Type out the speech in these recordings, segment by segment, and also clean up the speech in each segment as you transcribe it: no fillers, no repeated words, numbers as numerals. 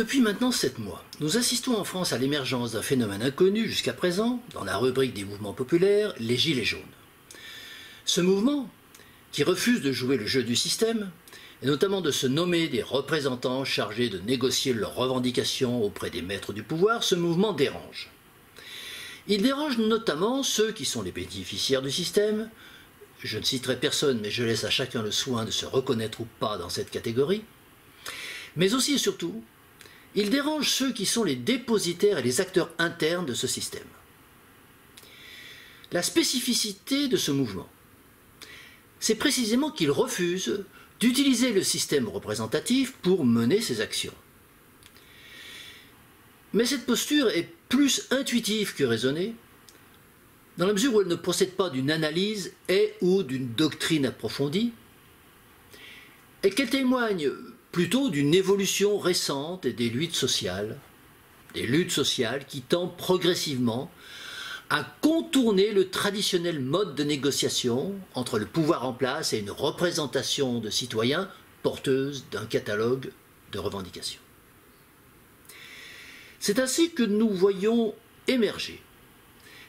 Depuis maintenant 7 mois, nous assistons en France à l'émergence d'un phénomène inconnu jusqu'à présent, dans la rubrique des mouvements populaires, les Gilets jaunes. Ce mouvement, qui refuse de jouer le jeu du système, et notamment de se nommer des représentants chargés de négocier leurs revendications auprès des maîtres du pouvoir, ce mouvement dérange. Il dérange notamment ceux qui sont les bénéficiaires du système. Je ne citerai personne, mais je laisse à chacun le soin de se reconnaître ou pas dans cette catégorie. Mais aussi et surtout, il dérange ceux qui sont les dépositaires et les acteurs internes de ce système. La spécificité de ce mouvement, c'est précisément qu'il refuse d'utiliser le système représentatif pour mener ses actions. Mais cette posture est plus intuitive que raisonnée, dans la mesure où elle ne procède pas d'une analyse et ou d'une doctrine approfondie, et qu'elle témoigne plutôt d'une évolution récente des luttes sociales qui tendent progressivement à contourner le traditionnel mode de négociation entre le pouvoir en place et une représentation de citoyens porteuse d'un catalogue de revendications. C'est ainsi que nous voyons émerger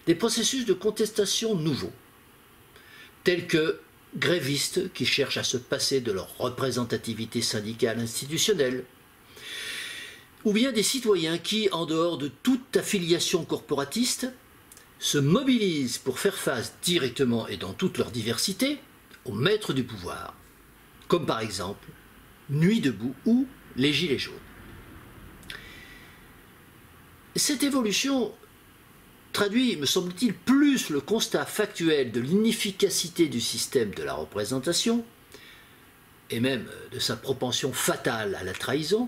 des processus de contestation nouveaux, tels que grévistes qui cherchent à se passer de leur représentativité syndicale institutionnelle, ou bien des citoyens qui, en dehors de toute affiliation corporatiste, se mobilisent pour faire face directement et dans toute leur diversité aux maîtres du pouvoir, comme par exemple Nuit debout ou les Gilets jaunes. Cette évolution traduit, me semble-t-il, plus le constat factuel de l'inefficacité du système de la représentation, et même de sa propension fatale à la trahison,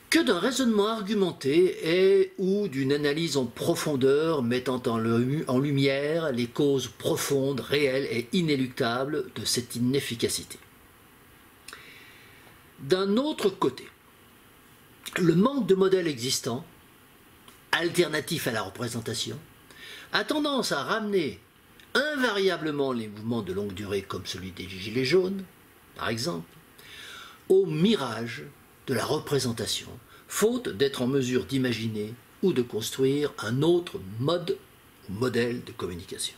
que d'un raisonnement argumenté et ou d'une analyse en profondeur mettant en lumière les causes profondes, réelles et inéluctables de cette inefficacité. D'un autre côté, le manque de modèles existants, alternatifs à la représentation, a tendance à ramener invariablement les mouvements de longue durée comme celui des Gilets jaunes, par exemple, au mirage de la représentation, faute d'être en mesure d'imaginer ou de construire un autre mode ou modèle de communication.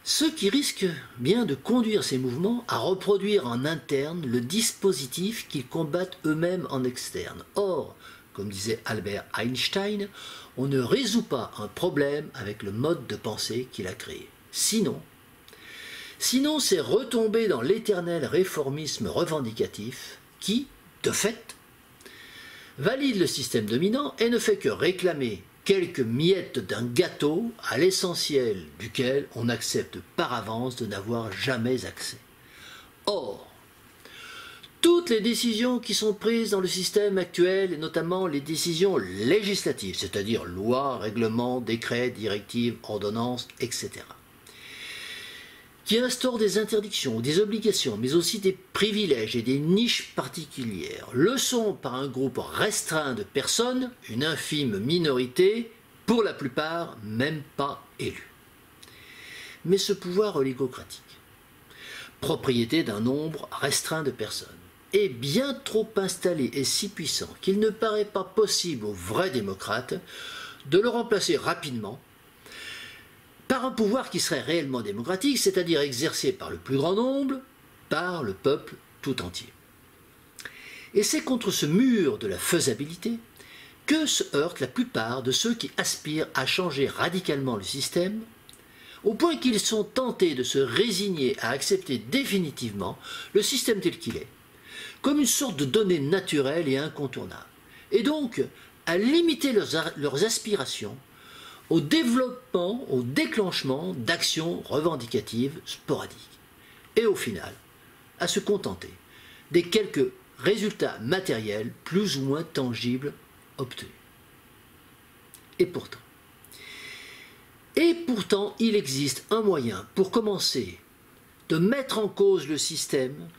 Ce qui risque bien de conduire ces mouvements à reproduire en interne le dispositif qu'ils combattent eux-mêmes en externe. Or, comme disait Albert Einstein, on ne résout pas un problème avec le mode de pensée qu'il a créé. Sinon, c'est retomber dans l'éternel réformisme revendicatif qui, de fait, valide le système dominant et ne fait que réclamer quelques miettes d'un gâteau à l'essentiel duquel on accepte par avance de n'avoir jamais accès. Or, toutes les décisions qui sont prises dans le système actuel, et notamment les décisions législatives, c'est-à-dire lois, règlements, décrets, directives, ordonnances, etc., qui instaurent des interdictions, des obligations, mais aussi des privilèges et des niches particulières, le sont par un groupe restreint de personnes, une infime minorité, pour la plupart même pas élus. Mais ce pouvoir oligocratique, propriété d'un nombre restreint de personnes, est bien trop installé et si puissant qu'il ne paraît pas possible aux vrais démocrates de le remplacer rapidement par un pouvoir qui serait réellement démocratique, c'est-à-dire exercé par le plus grand nombre, par le peuple tout entier. Et c'est contre ce mur de la faisabilité que se heurtent la plupart de ceux qui aspirent à changer radicalement le système, au point qu'ils sont tentés de se résigner à accepter définitivement le système tel qu'il est, comme une sorte de donnée naturelle et incontournable, et donc à limiter leurs aspirations au développement, au déclenchement d'actions revendicatives sporadiques, et au final, à se contenter des quelques résultats matériels plus ou moins tangibles obtenus. Et pourtant, il existe un moyen pour commencer de mettre en cause le système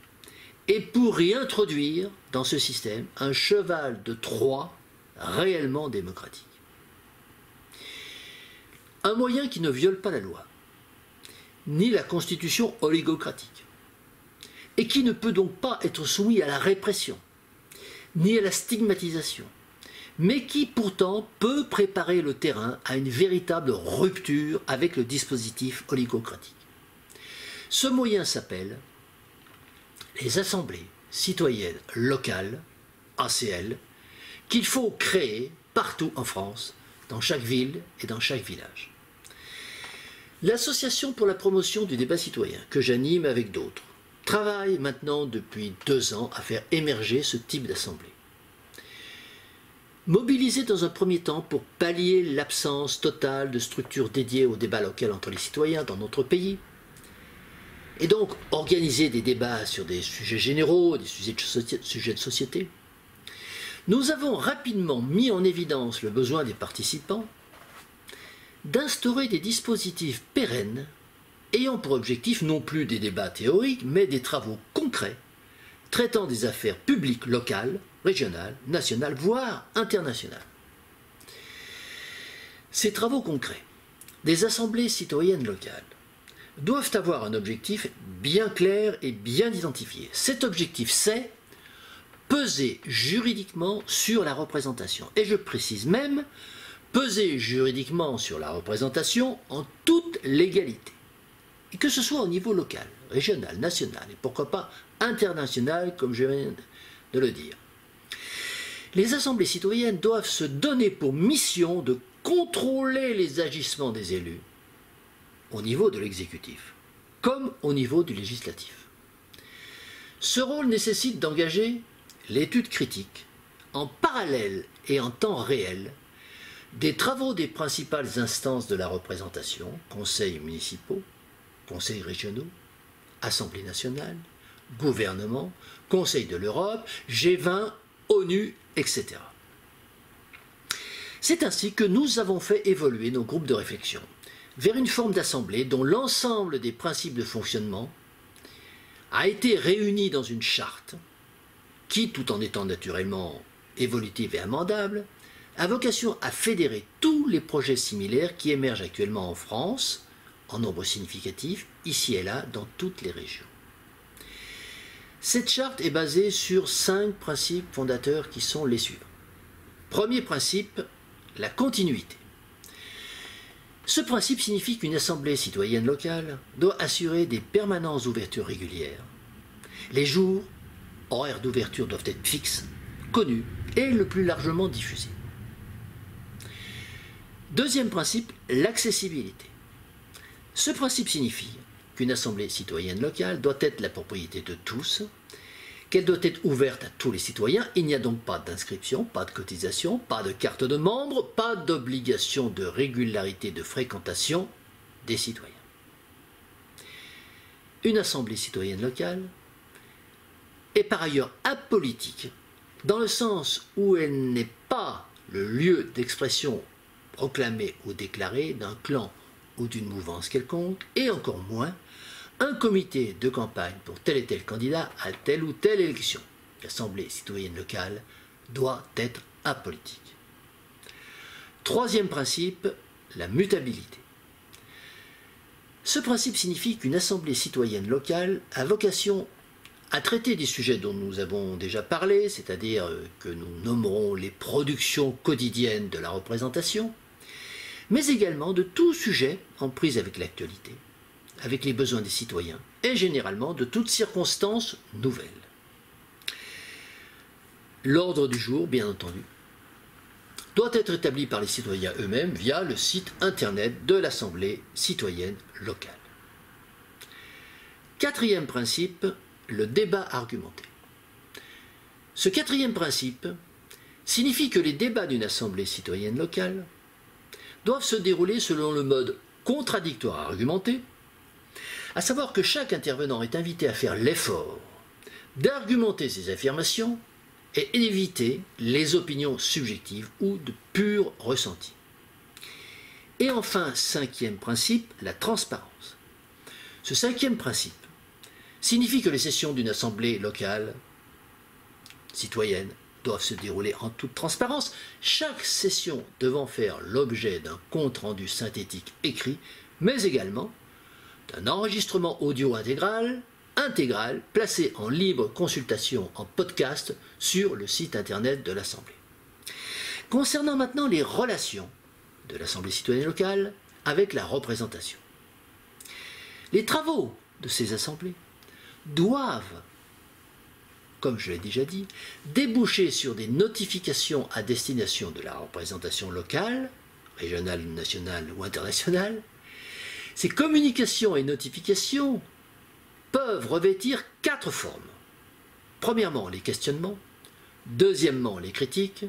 et pour y introduire dans ce système un cheval de Troie réellement démocratique. Un moyen qui ne viole pas la loi, ni la constitution oligocratique, et qui ne peut donc pas être soumis à la répression, ni à la stigmatisation, mais qui pourtant peut préparer le terrain à une véritable rupture avec le dispositif oligocratique. Ce moyen s'appelle les assemblées citoyennes locales, ACL, qu'il faut créer partout en France, dans chaque ville et dans chaque village. L'Association pour la promotion du débat citoyen, que j'anime avec d'autres, travaille maintenant depuis 2 ans à faire émerger ce type d'assemblée. Mobilisée dans un premier temps pour pallier l'absence totale de structures dédiées au débat local entre les citoyens dans notre pays, et donc organiser des débats sur des sujets généraux, des sujets de société, nous avons rapidement mis en évidence le besoin des participants d'instaurer des dispositifs pérennes ayant pour objectif non plus des débats théoriques, mais des travaux concrets traitant des affaires publiques locales, régionales, nationales, voire internationales. Ces travaux concrets des assemblées citoyennes locales doivent avoir un objectif bien clair et bien identifié. Cet objectif, c'est peser juridiquement sur la représentation. Et je précise même, peser juridiquement sur la représentation en toute légalité. Et que ce soit au niveau local, régional, national, et pourquoi pas international, comme je viens de le dire. Les assemblées citoyennes doivent se donner pour mission de contrôler les agissements des élus au niveau de l'exécutif, comme au niveau du législatif. Ce rôle nécessite d'engager l'étude critique, en parallèle et en temps réel, des travaux des principales instances de la représentation, conseils municipaux, conseils régionaux, assemblée nationale, gouvernement, Conseil de l'Europe, G20, ONU, etc. C'est ainsi que nous avons fait évoluer nos groupes de réflexion vers une forme d'assemblée dont l'ensemble des principes de fonctionnement a été réuni dans une charte qui, tout en étant naturellement évolutive et amendable, a vocation à fédérer tous les projets similaires qui émergent actuellement en France, en nombre significatif, ici et là, dans toutes les régions. Cette charte est basée sur 5 principes fondateurs qui sont les suivants. Premier principe, la continuité. Ce principe signifie qu'une assemblée citoyenne locale doit assurer des permanences d'ouverture régulières. Les jours, horaires d'ouverture doivent être fixes, connus et le plus largement diffusés. Deuxième principe, l'accessibilité. Ce principe signifie qu'une assemblée citoyenne locale doit être la propriété de tous, qu'elle doit être ouverte à tous les citoyens. Il n'y a donc pas d'inscription, pas de cotisation, pas de carte de membre, pas d'obligation de régularité de fréquentation des citoyens. Une assemblée citoyenne locale est par ailleurs apolitique, dans le sens où elle n'est pas le lieu d'expression proclamé ou déclaré d'un clan ou d'une mouvance quelconque, et encore moins un comité de campagne pour tel et tel candidat à telle ou telle élection. L'Assemblée citoyenne locale doit être apolitique. Troisième principe, la mutabilité. Ce principe signifie qu'une assemblée citoyenne locale a vocation à traiter des sujets dont nous avons déjà parlé, c'est-à-dire que nous nommerons les productions quotidiennes de la représentation, mais également de tout sujet en prise avec l'actualité, avec les besoins des citoyens, et généralement de toutes circonstances nouvelles. L'ordre du jour, bien entendu, doit être établi par les citoyens eux-mêmes via le site internet de l'Assemblée citoyenne locale. Quatrième principe, le débat argumenté. Ce quatrième principe signifie que les débats d'une assemblée citoyenne locale doivent se dérouler selon le mode contradictoire argumenté, à savoir que chaque intervenant est invité à faire l'effort d'argumenter ses affirmations et éviter les opinions subjectives ou de pur ressenti. Et enfin, cinquième principe, la transparence. Ce cinquième principe signifie que les sessions d'une assemblée locale, citoyenne, doivent se dérouler en toute transparence, chaque session devant faire l'objet d'un compte-rendu synthétique écrit, mais également d'un enregistrement audio intégral intégrale placée en libre consultation en podcast sur le site internet de l'Assemblée. Concernant maintenant les relations de l'Assemblée citoyenne locale avec la représentation. Les travaux de ces assemblées doivent, comme je l'ai déjà dit, déboucher sur des notifications à destination de la représentation locale, régionale, nationale ou internationale. Ces communications et notifications peuvent revêtir 4 formes. Premièrement, les questionnements. Deuxièmement, les critiques.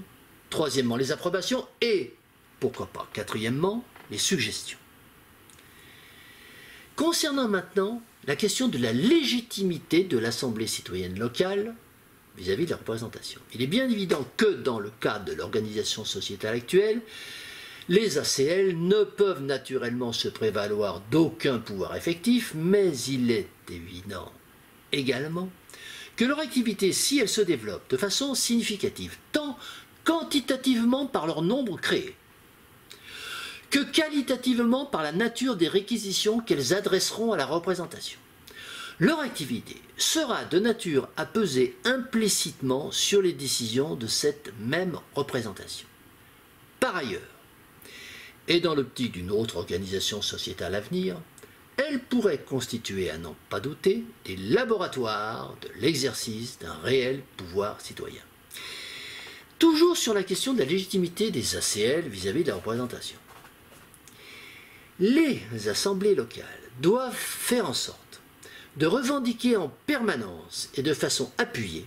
Troisièmement, les approbations. Et, pourquoi pas, quatrièmement, les suggestions. Concernant maintenant la question de la légitimité de l'Assemblée citoyenne locale vis-à-vis de la représentation. Il est bien évident que dans le cadre de l'organisation sociétale actuelle, les ACL ne peuvent naturellement se prévaloir d'aucun pouvoir effectif, mais il est évident également que leur activité, si elle se développe de façon significative, tant quantitativement par leur nombre créé, que qualitativement par la nature des réquisitions qu'elles adresseront à la représentation, leur activité sera de nature à peser implicitement sur les décisions de cette même représentation. Par ailleurs, et dans l'optique d'une autre organisation sociétale à venir, elle pourrait constituer, à n'en pas douter, des laboratoires de l'exercice d'un réel pouvoir citoyen. Toujours sur la question de la légitimité des ACL vis-à-vis de la représentation. Les assemblées locales doivent faire en sorte de revendiquer en permanence et de façon appuyée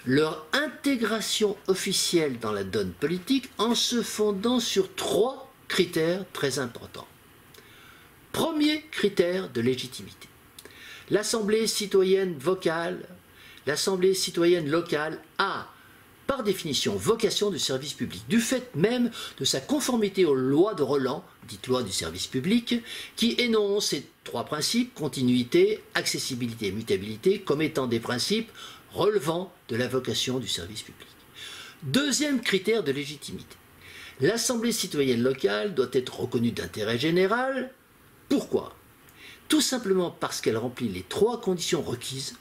leur intégration officielle dans la donne politique en se fondant sur 3 critères très importants. Premier critère de légitimité. L'Assemblée citoyenne locale a, par définition, vocation de service public, du fait même de sa conformité aux lois de Roland, dites loi du service public, qui énoncent ces 3 principes, continuité, accessibilité et mutabilité, comme étant des principes relevant de la vocation du service public. Deuxième critère de légitimité. L'Assemblée citoyenne locale doit être reconnue d'intérêt général. Pourquoi? Tout simplement parce qu'elle remplit les 3 conditions requises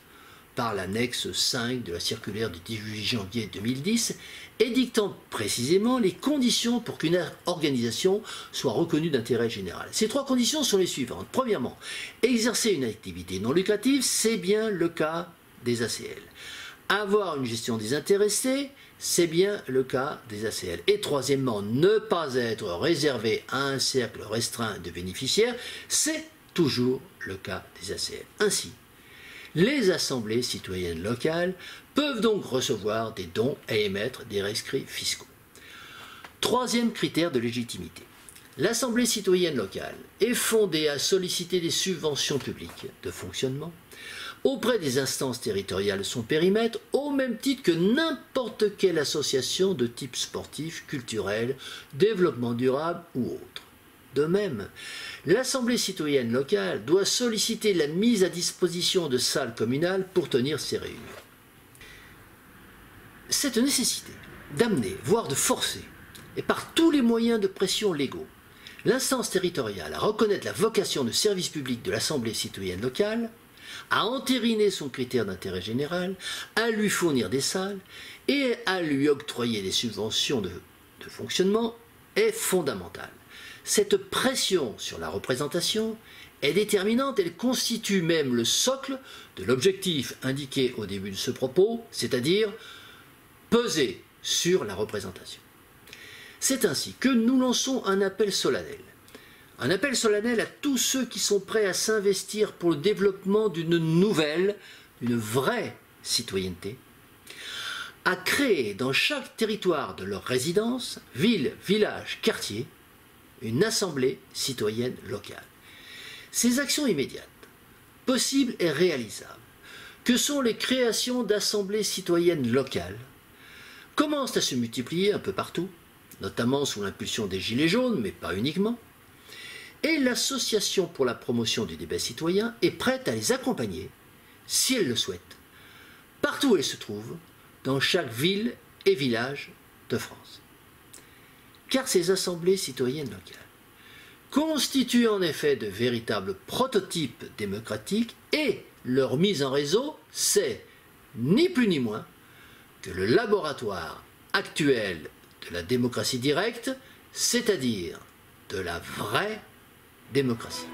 par l'annexe 5 de la circulaire du 18 janvier 2010, édictant précisément les conditions pour qu'une organisation soit reconnue d'intérêt général. Ces 3 conditions sont les suivantes. Premièrement, exercer une activité non lucrative, c'est bien le cas des ACL. Avoir une gestion désintéressée, c'est bien le cas des ACL. Et troisièmement, ne pas être réservé à un cercle restreint de bénéficiaires, c'est toujours le cas des ACL. Ainsi, les assemblées citoyennes locales peuvent donc recevoir des dons et émettre des rescrits fiscaux. Troisième critère de légitimité. L'Assemblée citoyenne locale est fondée à solliciter des subventions publiques de fonctionnement auprès des instances territoriales de son périmètre, au même titre que n'importe quelle association de type sportif, culturel, développement durable ou autre. De même, l'Assemblée citoyenne locale doit solliciter la mise à disposition de salles communales pour tenir ses réunions. Cette nécessité d'amener, voire de forcer, et par tous les moyens de pression légaux, l'instance territoriale à reconnaître la vocation de service public de l'Assemblée citoyenne locale, à entériner son critère d'intérêt général, à lui fournir des salles et à lui octroyer des subventions de fonctionnement est fondamentale. Cette pression sur la représentation est déterminante, elle constitue même le socle de l'objectif indiqué au début de ce propos, c'est-à-dire peser sur la représentation. C'est ainsi que nous lançons un appel solennel. Un appel solennel à tous ceux qui sont prêts à s'investir pour le développement d'une nouvelle, une vraie citoyenneté, à créer dans chaque territoire de leur résidence, ville, village, quartier, une assemblée citoyenne locale. Ces actions immédiates, possibles et réalisables, que sont les créations d'assemblées citoyennes locales, commencent à se multiplier un peu partout, notamment sous l'impulsion des Gilets jaunes, mais pas uniquement, et l'Association pour la promotion du débat citoyen est prête à les accompagner, si elle le souhaite, partout où elle se trouve, dans chaque ville et village de France. Car ces assemblées citoyennes locales constituent en effet de véritables prototypes démocratiques et leur mise en réseau, c'est ni plus ni moins que le laboratoire actuel de la démocratie directe, c'est-à-dire de la vraie démocratie.